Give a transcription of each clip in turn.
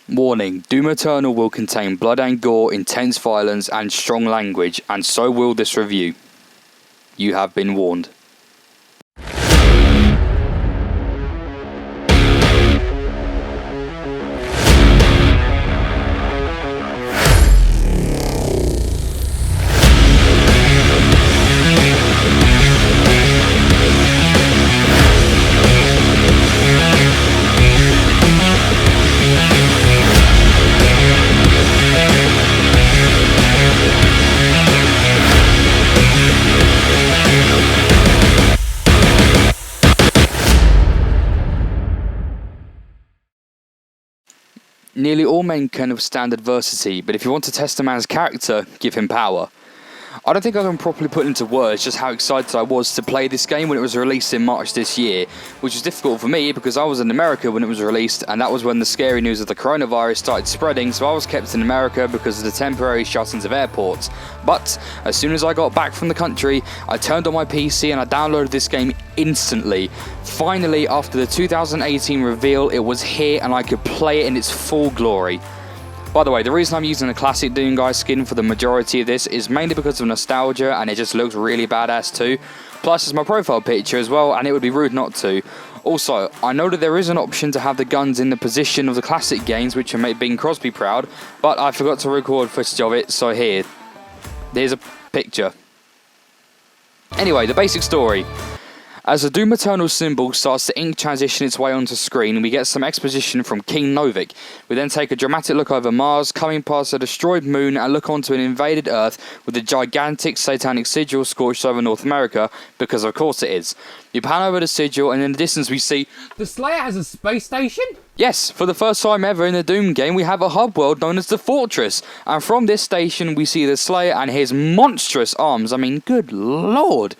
Warning, Doom Eternal will contain blood and gore, intense violence and strong language, and so will this review. You have been warned. Nearly all men can withstand adversity, but if you want to test a man's character, give him power. I don't think I can properly put into words just how excited I was to play this game when it was released in March this year, which was difficult for me because I was in America when it was released, and that was when the scary news of the coronavirus started spreading, so I was kept in America because of the temporary shut-ins of airports. But as soon as I got back from the country, I turned on my PC and I downloaded this game instantly. Finally, after the 2018 reveal, it was here and I could play it in its full glory. By the way, the reason I'm using the classic Doom Guy skin for the majority of this is mainly because of nostalgia, and it just looks really badass too. Plus, it's my profile picture as well, and it would be rude not to. Also, I know that there is an option to have the guns in the position of the classic games, which will make Bing Crosby proud, but I forgot to record footage of it, so here's a picture. Anyway, the basic story. As the Doom Eternal symbol starts to ink transition its way onto screen, we get some exposition from King Novik. We then take a dramatic look over Mars, coming past a destroyed moon, and look onto an invaded Earth with a gigantic satanic sigil scorched over North America, because of course it is. You pan over the sigil, and in the distance we see the Slayer has a space station? Yes, for the first time ever in the Doom game, we have a hub world known as the Fortress, and from this station we see the Slayer and his monstrous arms. I mean, good lord.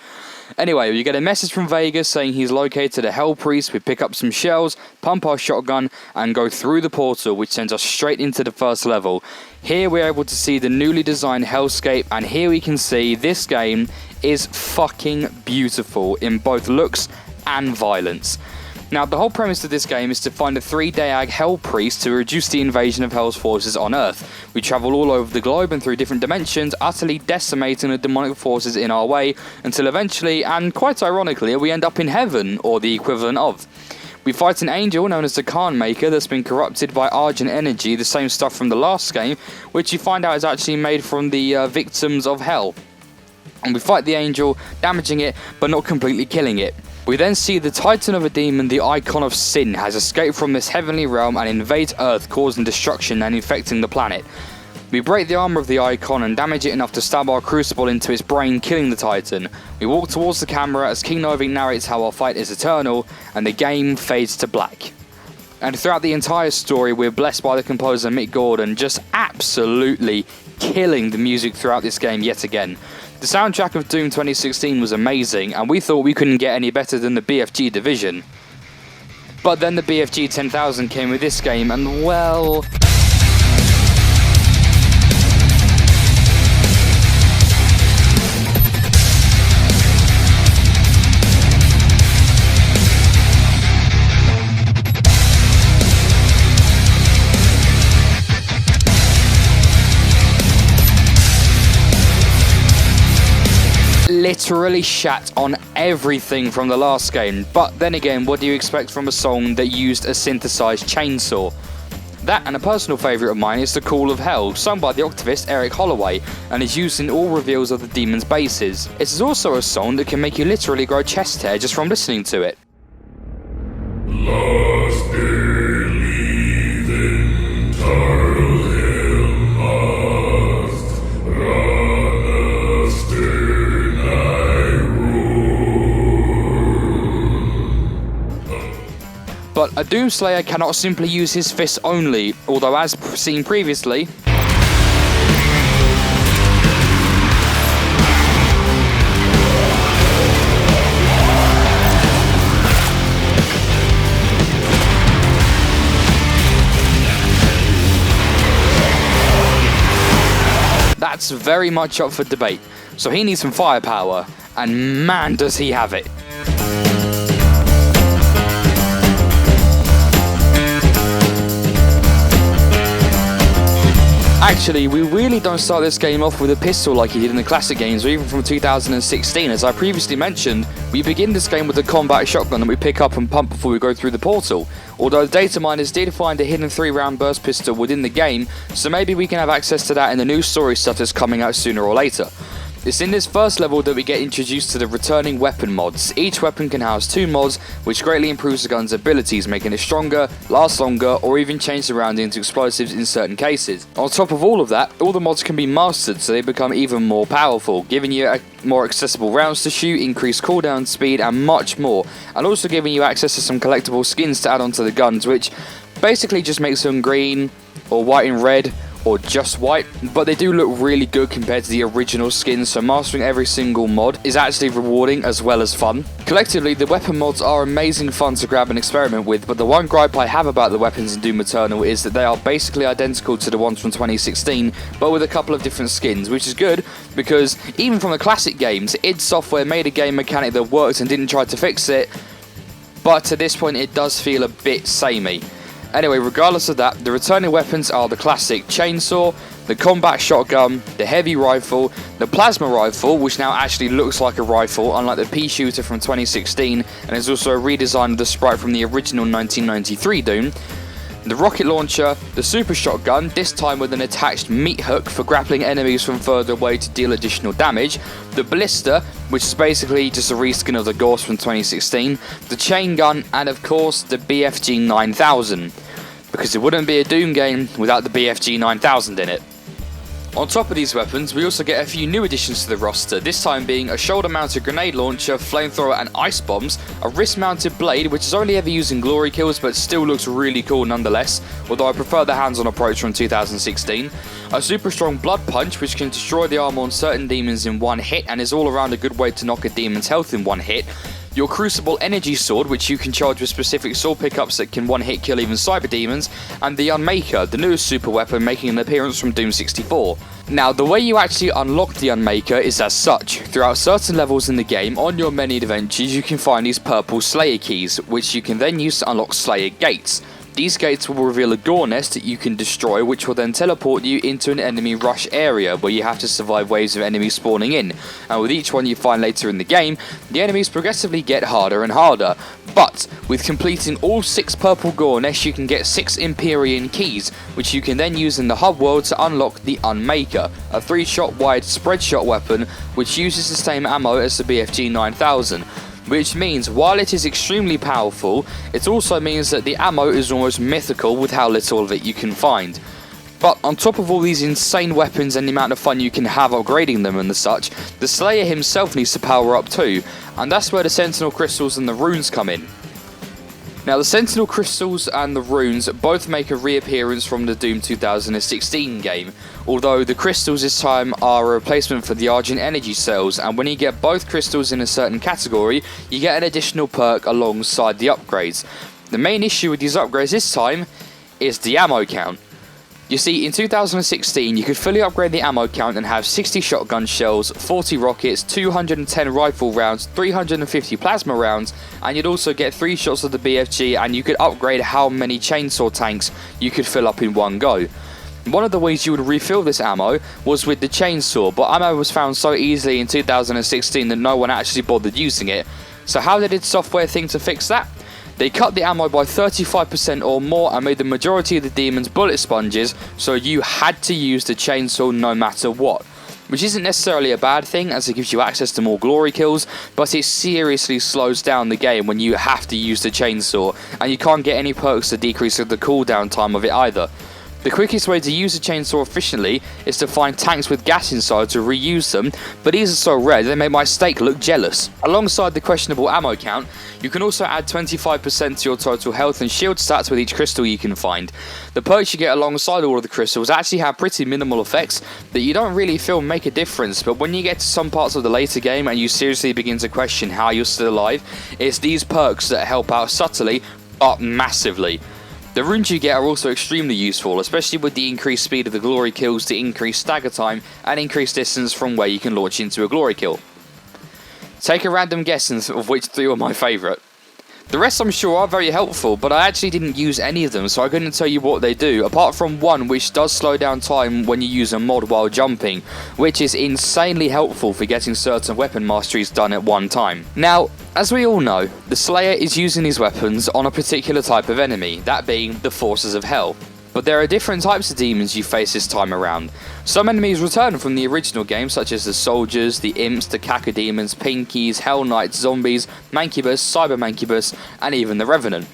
Anyway, we get a message from Vegas saying he's located a Hell Priest. We pick up some shells, pump our shotgun, and go through the portal, which sends us straight into the first level. Here we're able to see the newly designed Hellscape, and here we can see this game is fucking beautiful in both looks and violence. Now, the whole premise of this game is to find a 3-Daag Hell Priest to reduce the invasion of Hell's forces on Earth. We travel all over the globe and through different dimensions, utterly decimating the demonic forces in our way, until eventually, and quite ironically, we end up in heaven, or the equivalent of. We fight an angel known as the Khan Maker that's been corrupted by Argent Energy, the same stuff from the last game, which you find out is actually made from the victims of Hell. And we fight the angel, damaging it, but not completely killing it. We then see the Titan of a Demon, the Icon of Sin, has escaped from this heavenly realm and invades Earth, causing destruction and infecting the planet. We break the armor of the Icon and damage it enough to stab our crucible into its brain, killing the Titan. We walk towards the camera as King Novik narrates how our fight is eternal, and the game fades to black. And throughout the entire story, we're blessed by the composer Mick Gordon, just absolutely killing the music throughout this game yet again. The soundtrack of Doom 2016 was amazing, and we thought we couldn't get any better than the BFG division. But then the BFG 10,000 came with this game, and well... literally shat on everything from the last game, but then again, what do you expect from a song that used a synthesized chainsaw? That, and a personal favourite of mine, is The Call of Hell, sung by the Octavist Eric Holloway, and is used in all reveals of the demon's bases. It is also a song that can make you literally grow chest hair just from listening to it. Last day leaving Tarl Hill must run a stern I roar. But a Doomslayer cannot simply use his fists only, although as seen previously, that's very much up for debate. So he needs some firepower, and man does he have it. Actually, we really don't start this game off with a pistol like you did in the classic games or even from 2016. As I previously mentioned, we begin this game with a combat shotgun that we pick up and pump before we go through the portal. Although the data miners did find a hidden 3-round burst pistol within the game, so maybe we can have access to that in the new story stuff that's coming out sooner or later. It's in this first level that we get introduced to the returning weapon mods. Each weapon can house 2 mods, which greatly improves the gun's abilities, making it stronger, last longer, or even change the round into explosives in certain cases. On top of all of that, all the mods can be mastered, so they become even more powerful, giving you more accessible rounds to shoot, increased cooldown speed, and much more, and also giving you access to some collectible skins to add onto the guns, which basically just makes them green, or white and red, or just white, but they do look really good compared to the original skins, so mastering every single mod is actually rewarding as well as fun. Collectively, the weapon mods are amazing fun to grab and experiment with, but the one gripe I have about the weapons in Doom Eternal is that they are basically identical to the ones from 2016, but with a couple of different skins, which is good, because even from the classic games, id Software made a game mechanic that worked and didn't try to fix it, but to this point it does feel a bit samey. Anyway, regardless of that, the returning weapons are the classic chainsaw, the combat shotgun, the heavy rifle, the plasma rifle, which now actually looks like a rifle, unlike the pea shooter from 2016, and is also a redesign of the sprite from the original 1993 Doom, the rocket launcher, the super shotgun, this time with an attached meat hook for grappling enemies from further away to deal additional damage, the ballista, which is basically just a reskin of the Gauss from 2016, the chain gun, and of course the BFG 9000, because it wouldn't be a Doom game without the BFG 9000 in it. On top of these weapons, we also get a few new additions to the roster, this time being a shoulder-mounted grenade launcher, flamethrower and ice bombs, a wrist-mounted blade which is only ever used in glory kills but still looks really cool nonetheless, although I prefer the hands-on approach from 2016, a super strong blood punch which can destroy the armor on certain demons in one hit and is all around a good way to knock a demon's health in one hit, your Crucible Energy Sword, which you can charge with specific sword pickups that can one-hit kill even cyber demons, and the Unmaker, the newest super weapon making an appearance from Doom 64. Now, the way you actually unlock the Unmaker is as such. Throughout certain levels in the game, on your many adventures, you can find these purple Slayer keys, which you can then use to unlock Slayer gates. These gates will reveal a gore nest that you can destroy, which will then teleport you into an enemy rush area where you have to survive waves of enemies spawning in, and with each one you find later in the game, the enemies progressively get harder and harder. But with completing all 6 purple gore nests, you can get 6 Empyrean keys, which you can then use in the hub world to unlock the Unmaker, a 3-shot wide spread shot weapon which uses the same ammo as the BFG 9000. Which means, while it is extremely powerful, it also means that the ammo is almost mythical with how little of it you can find. But on top of all these insane weapons and the amount of fun you can have upgrading them and the such, the Slayer himself needs to power up too, and that's where the Sentinel Crystals and the Runes come in. Now, the Sentinel Crystals and the Runes both make a reappearance from the Doom 2016 game, although the crystals this time are a replacement for the Argent Energy Cells, and when you get both crystals in a certain category, you get an additional perk alongside the upgrades. The main issue with these upgrades this time is the ammo count. You see, in 2016, you could fully upgrade the ammo count and have 60 shotgun shells, 40 rockets, 210 rifle rounds, 350 plasma rounds, and you'd also get 3 shots of the BFG, and you could upgrade how many chainsaw tanks you could fill up in one go. One of the ways you would refill this ammo was with the chainsaw, but ammo was found so easily in 2016 that no one actually bothered using it. So how did id Software think to fix that? They cut the ammo by 35% or more and made the majority of the demons bullet sponges, so you had to use the chainsaw no matter what. Which isn't necessarily a bad thing, as it gives you access to more glory kills, but it seriously slows down the game when you have to use the chainsaw, and you can't get any perks to decrease the cooldown time of it either. The quickest way to use a chainsaw efficiently is to find tanks with gas inside to reuse them, but these are so rare they make my steak look jealous. Alongside the questionable ammo count, you can also add 25% to your total health and shield stats with each crystal you can find. The perks you get alongside all of the crystals actually have pretty minimal effects that you don't really feel make a difference, but when you get to some parts of the later game and you seriously begin to question how you're still alive, it's these perks that help out subtly, but massively. The runes you get are also extremely useful, especially with the increased speed of the glory kills to increase stagger time and increase distance from where you can launch into a glory kill. Take a random guess of which 3 are my favourite. The rest I'm sure are very helpful, but I actually didn't use any of them, so I couldn't tell you what they do, apart from one which does slow down time when you use a mod while jumping, which is insanely helpful for getting certain weapon masteries done at one time. Now, as we all know, the Slayer is using these weapons on a particular type of enemy, that being the Forces of Hell. But there are different types of demons you face this time around. Some enemies return from the original game, such as the Soldiers, the Imps, the Cacodemons, Pinkies, Hell Knights, Zombies, Mancubus, Cyber Mancubus, and even the Revenant.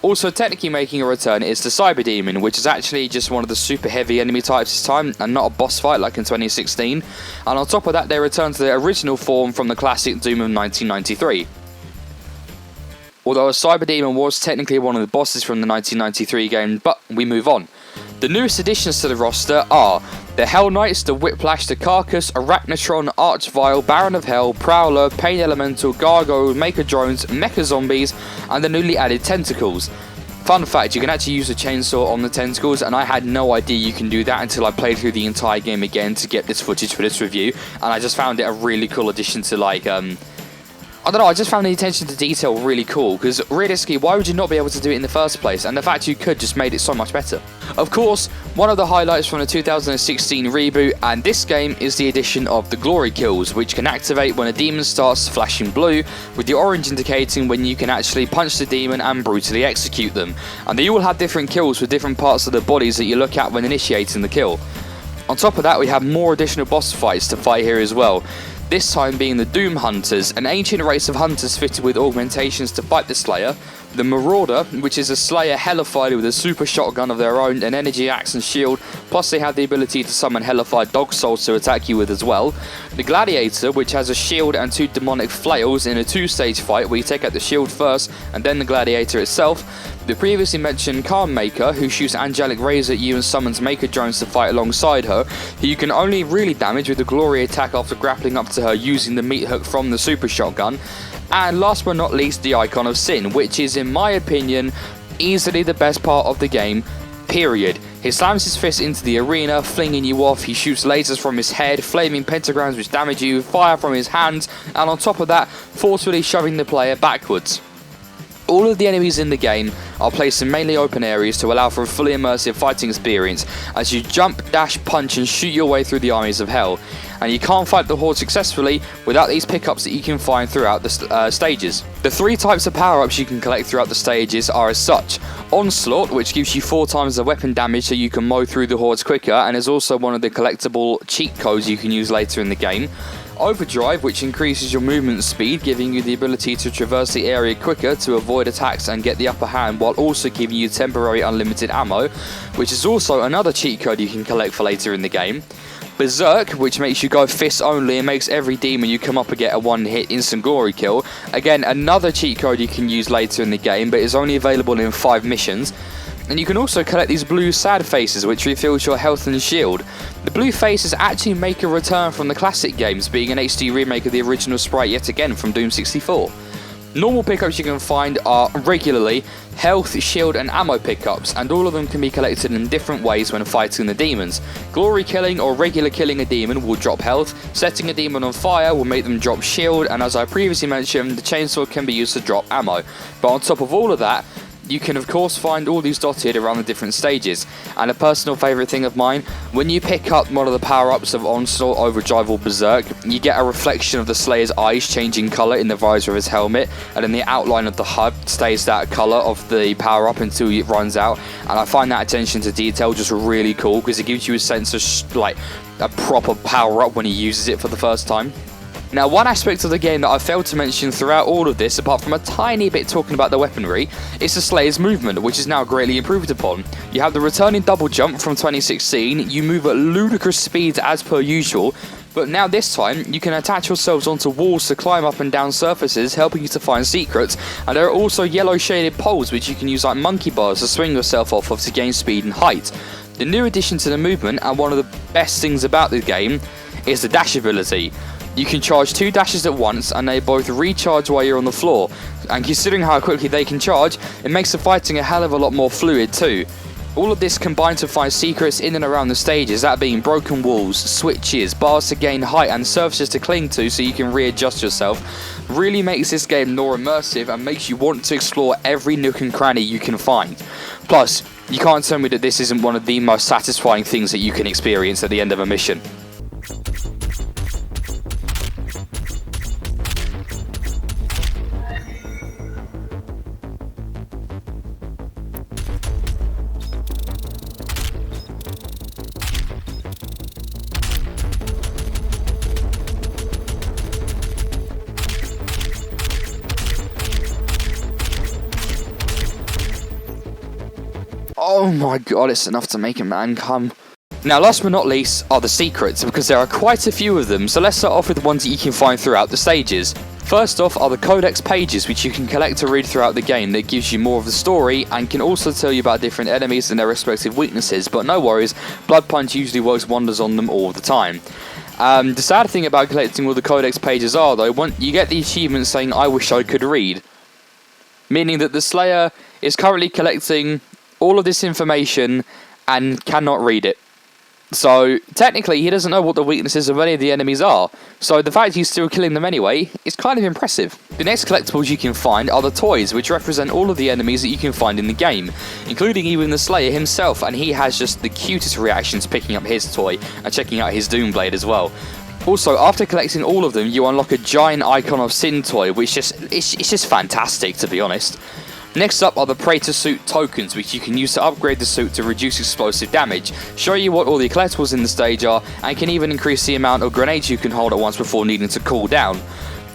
Also technically making a return is the Cyber Demon, which is actually just one of the super heavy enemy types this time, and not a boss fight like in 2016. And on top of that, they return to their original form from the classic Doom of 1993. Although a Cyber Demon was technically one of the bosses from the 1993 game, but we move on. The newest additions to the roster are the Hell Knights, the Whiplash, the Carcass, Arachnotron, Archvile, Baron of Hell, Prowler, Pain Elemental, Gargoyle, Maker Drones, Mecha Zombies, and the newly added Tentacles. Fun fact, you can actually use a chainsaw on the tentacles, and I had no idea you can do that until I played through the entire game again to get this footage for this review, and I just found it a really cool addition to I don't know, I just found the attention to detail really cool, because realistically, why would you not be able to do it in the first place? And the fact you could just made it so much better. Of course, one of the highlights from the 2016 reboot and this game is the addition of the Glory Kills, which can activate when a demon starts flashing blue, with the orange indicating when you can actually punch the demon and brutally execute them. And they all have different kills with different parts of their bodies that you look at when initiating the kill. On top of that, we have more additional boss fights to fight here as well. This time being the Doom Hunters, an ancient race of hunters fitted with augmentations to fight the Slayer, the Marauder, which is a Slayer hellified with a super shotgun of their own, an energy axe and shield, plus they have the ability to summon hellified dog souls to attack you with as well, the Gladiator, which has a shield and 2 demonic flails in a 2-stage fight where you take out the shield first and then the Gladiator itself, the previously mentioned Calm Maker, who shoots angelic rays at you and summons Maker Drones to fight alongside her, who you can only really damage with the Glory attack after grappling up to her using the meat hook from the super shotgun, and last but not least, the Icon of Sin, which is, in my opinion, easily the best part of the game, period. He slams his fist into the arena, flinging you off, he shoots lasers from his head, flaming pentagrams which damage you, fire from his hands, and on top of that, forcefully shoving the player backwards. All of the enemies in the game are placed in mainly open areas to allow for a fully immersive fighting experience as you jump, dash, punch and shoot your way through the armies of hell. And you can't fight the Horde successfully without these pickups that you can find throughout the stages. The 3 types of power-ups you can collect throughout the stages are as such. Onslaught, which gives you 4 times the weapon damage so you can mow through the Hordes quicker and is also one of the collectible cheat codes you can use later in the game. Overdrive, which increases your movement speed, giving you the ability to traverse the area quicker to avoid attacks and get the upper hand, while also giving you temporary unlimited ammo, which is also another cheat code you can collect for later in the game. Berserk, which makes you go fists only and makes every demon you come up and get a 1-hit instant glory kill. Again, another cheat code you can use later in the game, but is only available in 5 missions. And you can also collect these blue sad faces, which refills your health and shield. The blue faces actually make a return from the classic games, being an HD remake of the original sprite yet again from Doom 64. Normal pickups you can find are regularly health, shield and ammo pickups, and all of them can be collected in different ways when fighting the demons. Glory killing or regular killing a demon will drop health, setting a demon on fire will make them drop shield, and as I previously mentioned, the chainsaw can be used to drop ammo. But on top of all of that, you can of course find all these dotted around the different stages, and a personal favourite thing of mine, when you pick up one of the power-ups of Onslaught, Overdrive or Berserk, you get a reflection of the Slayer's eyes changing colour in the visor of his helmet, and then the outline of the HUD stays that colour of the power-up until it runs out, and I find that attention to detail just really cool, because it gives you a sense of like a proper power-up when he uses it for the first time. Now, one aspect of the game that I failed to mention throughout all of this, apart from a tiny bit talking about the weaponry, is the Slayer's movement, which is now greatly improved upon. You have the returning double jump from 2016, you move at ludicrous speeds as per usual, but now this time, you can attach yourselves onto walls to climb up and down surfaces, helping you to find secrets, and there are also yellow shaded poles which you can use like monkey bars to swing yourself off of to gain speed and height. The new addition to the movement, and one of the best things about the game, is the dash ability. You can charge 2 dashes at once and they both recharge while you're on the floor, and considering how quickly they can charge, it makes the fighting a hell of a lot more fluid too. All of this combined to find secrets in and around the stages, that being broken walls, switches, bars to gain height and surfaces to cling to so you can readjust yourself, really makes this game more immersive and makes you want to explore every nook and cranny you can find. Plus, you can't tell me that this isn't one of the most satisfying things that you can experience at the end of a mission. Oh my god, it's enough to make a man come. Now, last but not least are the secrets, because there are quite a few of them, so let's start off with the ones that you can find throughout the stages. First off are the codex pages, which you can collect to read throughout the game, that gives you more of the story and can also tell you about different enemies and their respective weaknesses, but no worries, Blood Punch usually works wonders on them all the time. The sad thing about collecting all the codex pages are, though, you get the achievement saying, "I wish I could read," meaning that the Slayer is currently collecting all of this information and cannot read it. So technically he doesn't know what the weaknesses of any of the enemies are, so the fact he's still killing them anyway is kind of impressive. The next collectibles you can find are the toys, which represent all of the enemies that you can find in the game, including even the Slayer himself, and he has just the cutest reactions picking up his toy and checking out his Doomblade as well. Also, after collecting all of them, you unlock a giant Icon of Sin toy, which it's just fantastic, to be honest. Next up are the Praetor Suit tokens, which you can use to upgrade the suit to reduce explosive damage, show you what all the collectibles in the stage are, and can even increase the amount of grenades you can hold at once before needing to cool down.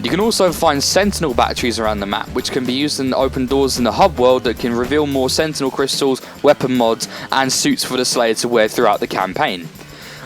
You can also find Sentinel batteries around the map, which can be used in open doors in the hub world that can reveal more Sentinel crystals, weapon mods, and suits for the Slayer to wear throughout the campaign.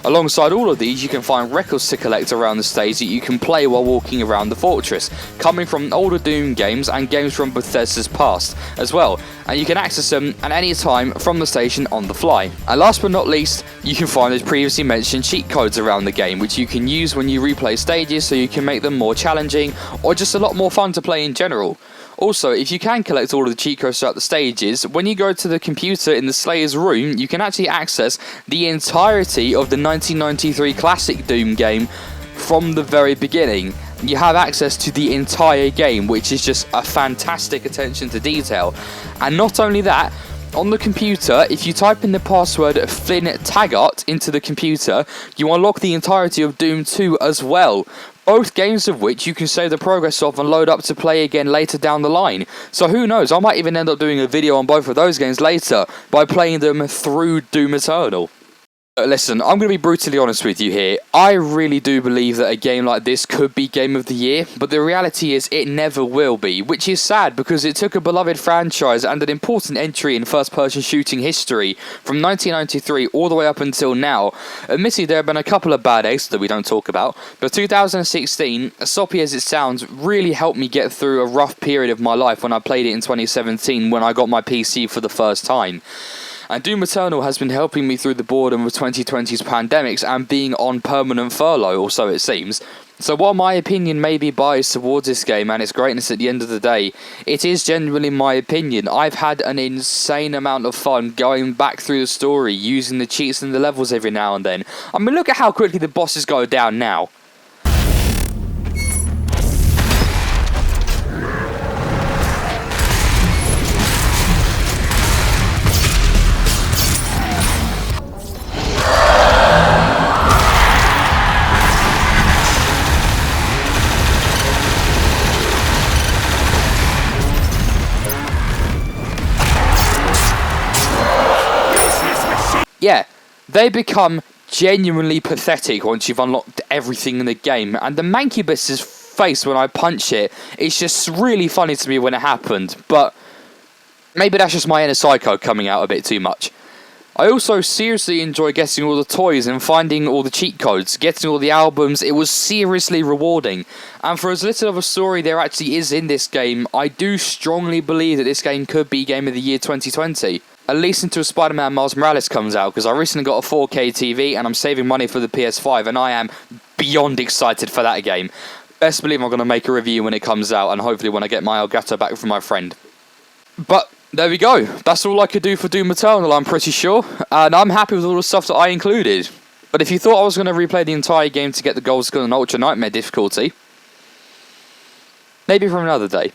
Alongside all of these, you can find records to collect around the stage that you can play while walking around the fortress, coming from older Doom games and games from Bethesda's past as well, and you can access them at any time from the station on the fly. And last but not least, you can find those previously mentioned cheat codes around the game, which you can use when you replay stages so you can make them more challenging or just a lot more fun to play in general. Also, if you can collect all of the cheat codes throughout the stages, when you go to the computer in the Slayer's room, you can actually access the entirety of the 1993 classic Doom game from the very beginning. You have access to the entire game, which is just a fantastic attention to detail. And not only that, on the computer, if you type in the password Flynn Taggart into the computer, you unlock the entirety of Doom 2 as well. Both games of which you can save the progress of and load up to play again later down the line. So who knows, I might even end up doing a video on both of those games later by playing them through Doom Eternal. Listen, I'm going to be brutally honest with you here. I really do believe that a game like this could be Game of the Year, but the reality is it never will be, which is sad because it took a beloved franchise and an important entry in first-person shooting history from 1993 all the way up until now. Admittedly, there have been a couple of bad eggs that we don't talk about, but 2016, as soppy as it sounds, really helped me get through a rough period of my life when I played it in 2017 when I got my PC for the first time. And Doom Eternal has been helping me through the boredom of 2020's pandemics and being on permanent furlough, or so it seems. So while my opinion may be biased towards this game and its greatness at the end of the day, it is genuinely my opinion. I've had an insane amount of fun going back through the story, using the cheats and the levels every now and then. I mean, look at how quickly the bosses go down now. Yeah, they become genuinely pathetic once you've unlocked everything in the game, and the Mancubus's face when I punch it, it's just really funny to me when it happened, but maybe that's just my inner psycho coming out a bit too much. I also seriously enjoy getting all the toys and finding all the cheat codes, getting all the albums. It was seriously rewarding, and for as little of a story there actually is in this game, I do strongly believe that this game could be Game of the Year 2020. At least until Spider-Man Miles Morales comes out, because I recently got a 4K TV and I'm saving money for the PS5, and I am beyond excited for that game. Best believe I'm going to make a review when it comes out, and hopefully when I get my Elgato back from my friend. But there we go. That's all I could do for Doom Eternal, I'm pretty sure. And I'm happy with all the stuff that I included. But if you thought I was going to replay the entire game to get the gold skill and Ultra Nightmare difficulty, maybe for another day.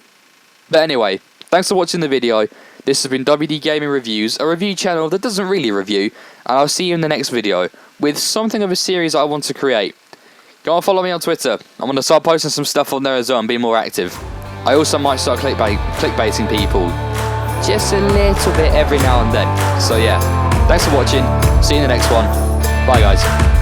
But anyway, thanks for watching the video. This has been WD Gaming Reviews, a review channel that doesn't really review. And I'll see you in the next video with something of a series I want to create. Go and follow me on Twitter. I'm going to start posting some stuff on there as well and be more active. I also might start clickbaiting people just a little bit every now and then. So yeah, thanks for watching. See you in the next one. Bye guys.